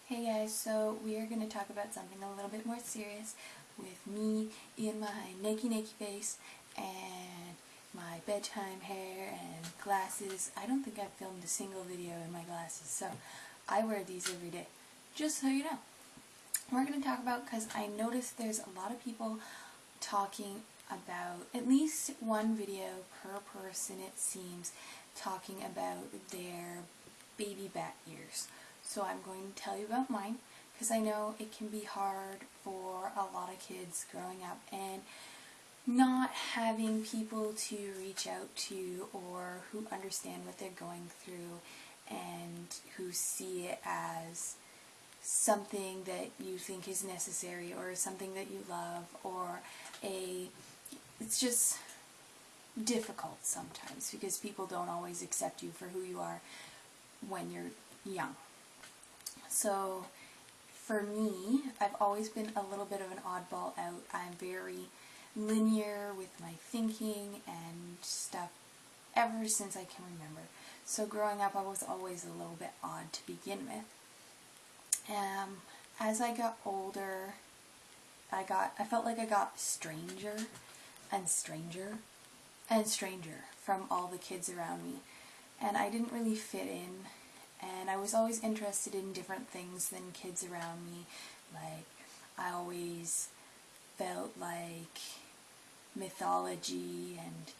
Hey guys, so we are going to talk about something a little bit more serious with me in my naked face and my bedtime hair and glasses. I don't think I've filmed a single video in my glasses, so I wear these every day, just so you know. We're going to talk about, because I noticed there's a lot of people talking about, at least one video per person it seems, talking about their baby bat ears. So I'm going to tell you about mine, because I know it can be hard for a lot of kids growing up and not having people to reach out to or who understand what they're going through and who see it as something that you think is necessary or something that you love, or it's just difficult sometimes because people don't always accept you for who you are when you're young. So for me, I've always been a little bit of an oddball out. I'm very linear with my thinking and stuff ever since I can remember. So growing up, I was always a little bit odd to begin with. As I got older, I felt like I got stranger and stranger and stranger from all the kids around me, and I didn't really fit in. And I was always interested in different things than kids around me. Like, I always felt like mythology and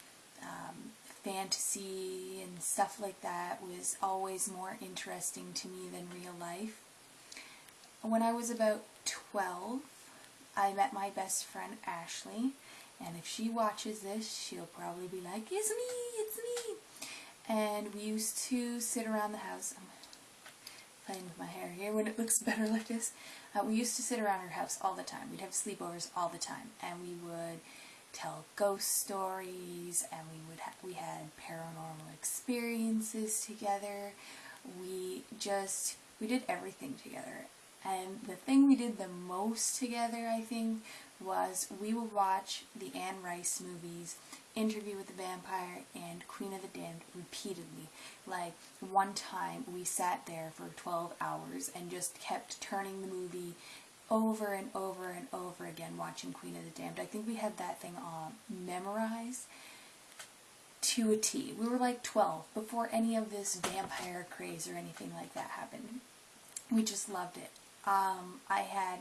fantasy and stuff like that was always more interesting to me than real life. When I was about 12, I met my best friend Ashley, and if she watches this, she'll probably be like, "It's me, it's me." And we used to sit around the house. I'm playing with my hair here when it looks better like this. We used to sit around her house all the time. We'd have sleepovers all the time, and we would tell ghost stories, and we had paranormal experiences together. We did everything together. And the thing we did the most together, I think, was we would watch the Anne Rice movies, Interview with the Vampire, and Queen of the Damned repeatedly. Like, one time we sat there for 12 hours and just kept turning the movie over and over and over again, watching Queen of the Damned. I think we had that thing memorized to a T. We were like 12, before any of this vampire craze or anything like that happened. We just loved it. I had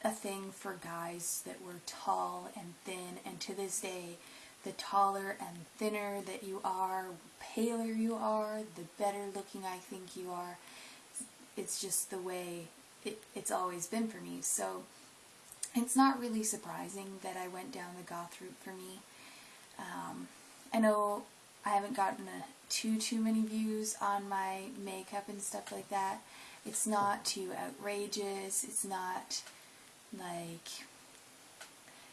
a thing for guys that were tall and thin, and to this day, the taller and thinner that you are, the paler you are, the better looking I think you are. It's just the way it's always been for me. So it's not really surprising that I went down the goth route for me. I know I haven't gotten too many views on my makeup and stuff like that. It's not too outrageous. It's not like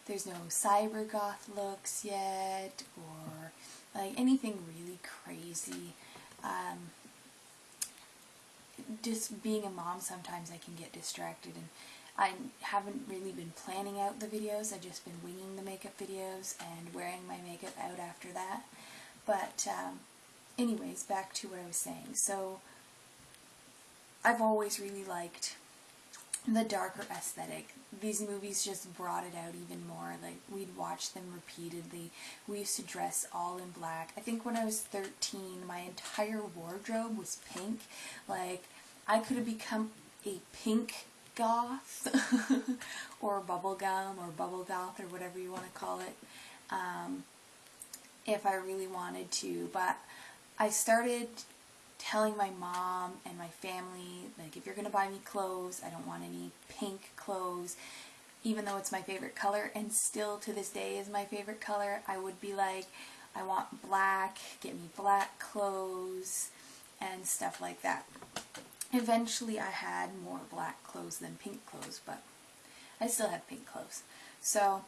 there's no cyber goth looks yet or like anything really crazy. Just being a mom, sometimes I can get distracted, and I haven't really been planning out the videos. I've just been winging the makeup videos and wearing my makeup out after that. But anyways, back to what I was saying. So I've always really liked the darker aesthetic. These movies just brought it out even more. Like, we'd watch them repeatedly. We used to dress all in black. I think when I was 13, my entire wardrobe was pink. Like, I could have become a pink goth or bubblegum or bubble goth or whatever you want to call it, if I really wanted to. But I started telling my mom and my family, like, if you're going to buy me clothes, I don't want any pink clothes, even though it's my favorite color, and still to this day is my favorite color. I would be like, I want black, get me black clothes, and stuff like that. Eventually I had more black clothes than pink clothes, but I still have pink clothes. So,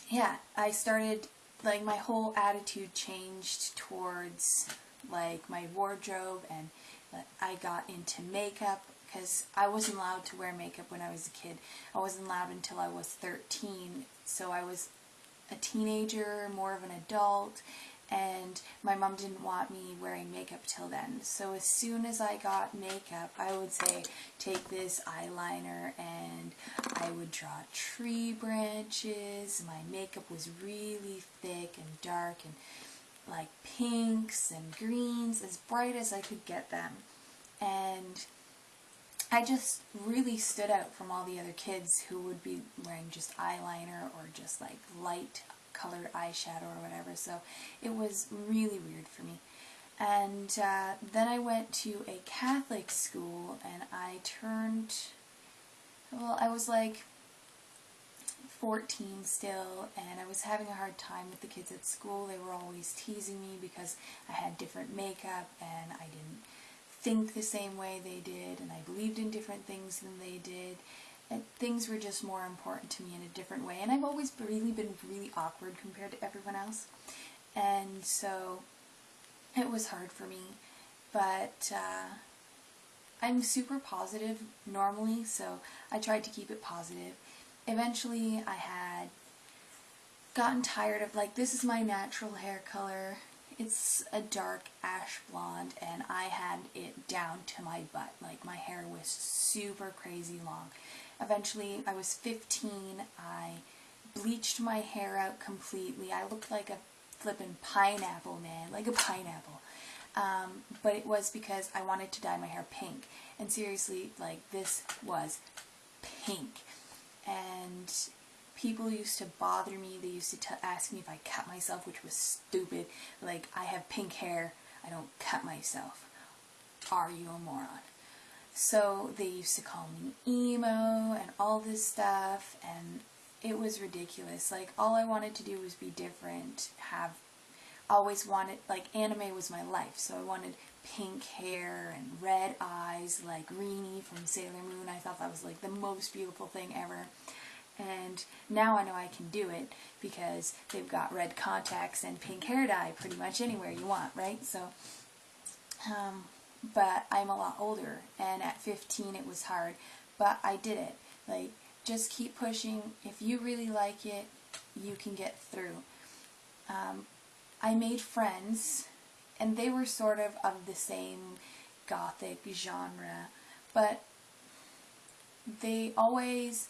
yeah, I started, like, my whole attitude changed towards like my wardrobe, and I got into makeup because I wasn't allowed to wear makeup when I was a kid. I wasn't allowed until I was 13, so I was a teenager, more of an adult, and my mom didn't want me wearing makeup till then. So as soon as I got makeup, I would say, take this eyeliner, and I would draw tree branches. My makeup was really thick and dark and like pinks and greens, as bright as I could get them. And I just really stood out from all the other kids who would be wearing just eyeliner or just like light colored eyeshadow or whatever. So it was really weird for me. And then I went to a Catholic school, and I turned, well, I was like 14 still, and I was having a hard time with the kids at school. They were always teasing me because I had different makeup and I didn't think the same way they did, and I believed in different things than they did, and things were just more important to me in a different way. And I've always really been really awkward compared to everyone else, and so it was hard for me. But I'm super positive normally, so I tried to keep it positive. Eventually I had gotten tired of, like, this is my natural hair color. It's a dark ash blonde, and I had it down to my butt. Like, my hair was super crazy long. Eventually, I was 15, I bleached my hair out completely. I looked like a flippin' pineapple, man, like a pineapple. But it was because I wanted to dye my hair pink. And seriously, like, this was pink. And people used to bother me. They used to ask me if I cut myself, which was stupid. Like, I have pink hair, I don't cut myself. Are you a moron? So they used to call me emo and all this stuff, and it was ridiculous. Like, all I wanted to do was be different, always wanted, like, anime was my life, so I wanted pink hair and red eyes like Rini from Sailor Moon. I thought that was like the most beautiful thing ever. And now I know I can do it because they've got red contacts and pink hair dye pretty much anywhere you want, right? So, but I'm a lot older, and at 15 it was hard, but I did it. Like, just keep pushing. If you really like it, you can get through. I made friends, and they were sort of the same gothic genre, but they always,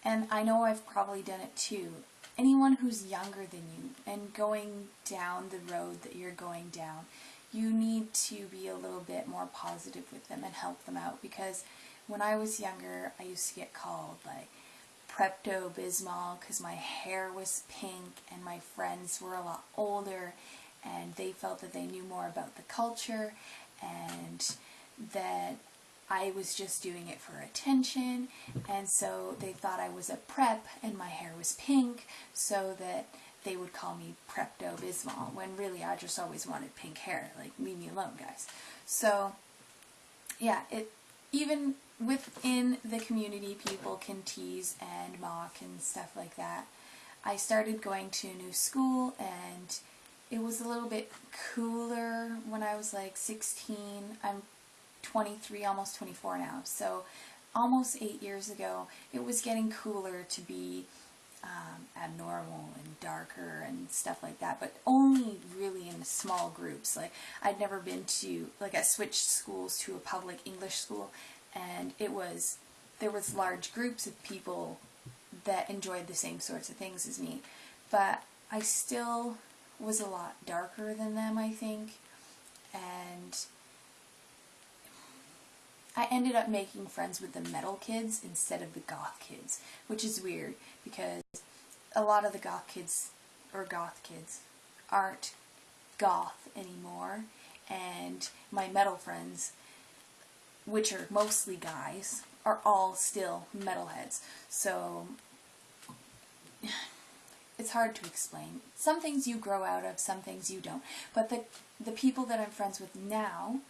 and I know I've probably done it too, anyone who's younger than you and going down the road that you're going down, you need to be a little bit more positive with them and help them out. Because when I was younger, I used to get called like Pepto-Bismol because my hair was pink, and my friends were a lot older and they felt that they knew more about the culture and that I was just doing it for attention, and so they thought I was a prep and my hair was pink, so that they would call me Pepto-Bismol, when really I just always wanted pink hair. Like, leave me alone, guys. So, yeah, even within the community, people can tease and mock and stuff like that. I started going to a new school, and it was a little bit cooler when I was like 16. I'm 23, almost 24 now, so almost 8 years ago, it was getting cooler to be abnormal and darker and stuff like that, but only really in small groups. Like, I'd never been to, like, I switched schools to a public English school, and there was large groups of people that enjoyed the same sorts of things as me, but I still was a lot darker than them, I think, and I ended up making friends with the metal kids instead of the goth kids, which is weird because a lot of the goth kids aren't goth anymore, and my metal friends, which are mostly guys, are all still metalheads. So it's hard to explain. Some things you grow out of, some things you don't. But the people that I'm friends with now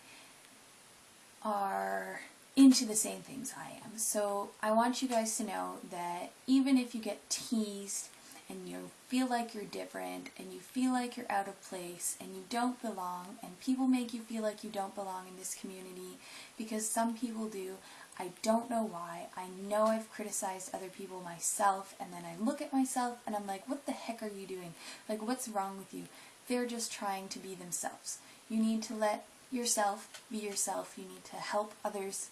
are into the same things I am. So I want you guys to know that even if you get teased and you feel like you're different and you feel like you're out of place and you don't belong, and people make you feel like you don't belong in this community, because some people do, I don't know why. I know I've criticized other people myself, and then I look at myself and I'm like, what the heck are you doing? Like, what's wrong with you? they're just trying to be themselves. You need to let yourself be yourself. You need to help others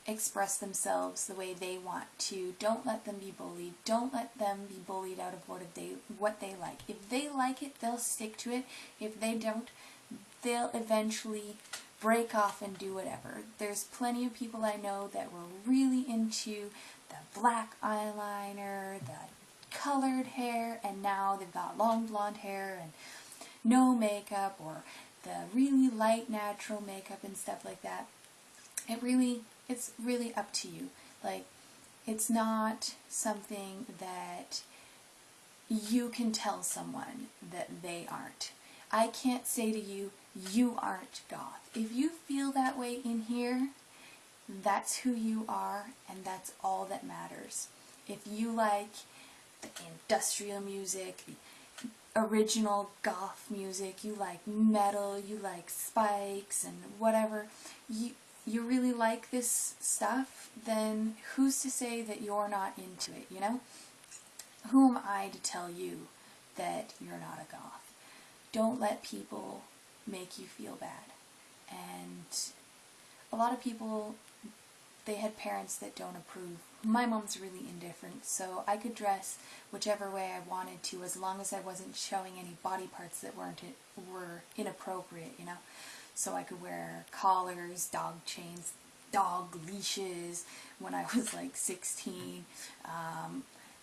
express themselves the way they want to. Don't let them be bullied. Don't let them be bullied out of what they like. If they like it, they'll stick to it. If they don't, they'll eventually break off and do whatever. There's plenty of people I know that were really into the black eyeliner, the colored hair, and now they've got long blonde hair and no makeup, or the really light natural makeup and stuff like that. It's really up to you. Like, it's not something that you can tell someone that they aren't. I can't say to you, you aren't goth. If you feel that way in here, that's who you are, and that's all that matters. If you like the industrial music, the original goth music, you like metal, you like spikes and whatever, you really like this stuff, then who's to say that you're not into it, you know? Who am I to tell you that you're not a goth? Don't let people make you feel bad. And a lot of people, they had parents that don't approve. My mom's really indifferent, so I could dress whichever way I wanted to as long as I wasn't showing any body parts that were inappropriate, you know? So I could wear collars, dog chains, dog leashes when I was like 16.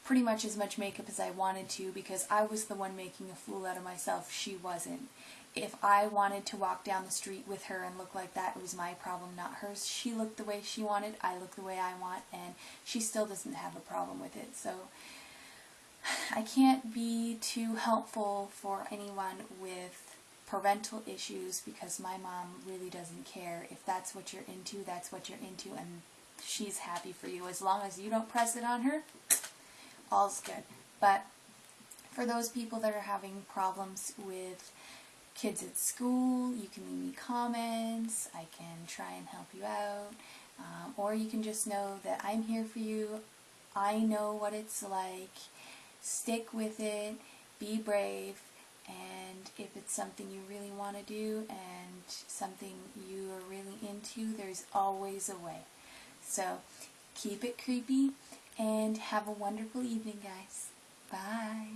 Pretty much as much makeup as I wanted to, because I was the one making a fool out of myself. She wasn't. If I wanted to walk down the street with her and look like that, it was my problem, not hers. She looked the way she wanted, I look the way I want, and she still doesn't have a problem with it. So I can't be too helpful for anyone with parental issues, because my mom really doesn't care. If that's what you're into, that's what you're into, and she's happy for you. As long as you don't press it on her, all's good. But for those people that are having problems with kids at school, you can leave me comments. I can try and help you out. Or you can just know that I'm here for you. I know what it's like. Stick with it. Be brave. And if it's something you really want to do and something you are really into, there's always a way. So keep it creepy and have a wonderful evening, guys. Bye.